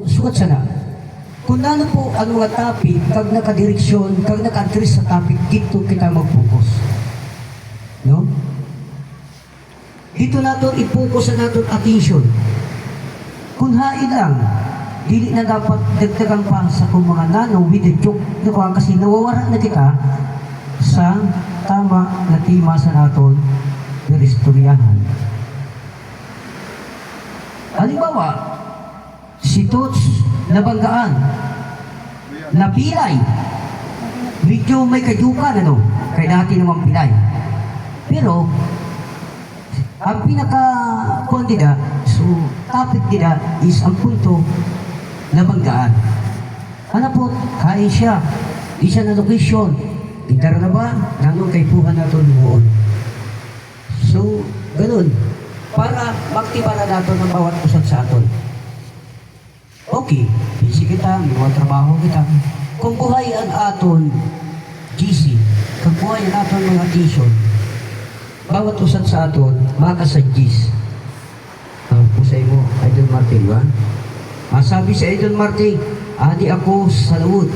sukat sana. Kung ano po ano nga topic, kag nakadireksyon, kag naka-address sa topic, dito kita mag-focus. No? Dito nato i-focus sa naton attention. Kung hain lang, dili na dapat dagdagan pa sa kung mga nanong with the joke, kasi nawawara na kita sa tama na tema sa naton na istoryahan. Halimbawa, si Tots nabanggaan, napilay, medyo may kadyukan, ano, kaya dati naman pilay. Pero, ang pinaka-kondida, so, topic nila is ang punto nabanggaan. Ano po, kain siya, di siya na location, itara na ba, nanong kaipuhan natin noon. So, ganun, para maktibaran natin ang bawat usap sa atin. Okay, busy kita, may mga trabaho kita. Kung buhay ang aton GC, kung buhay ang aton mga attention, bawat usap sa aton, makasagis. Pusay mo, Idol Martin, ba? Sabi sa Idol Martin, adi ako sa lawod.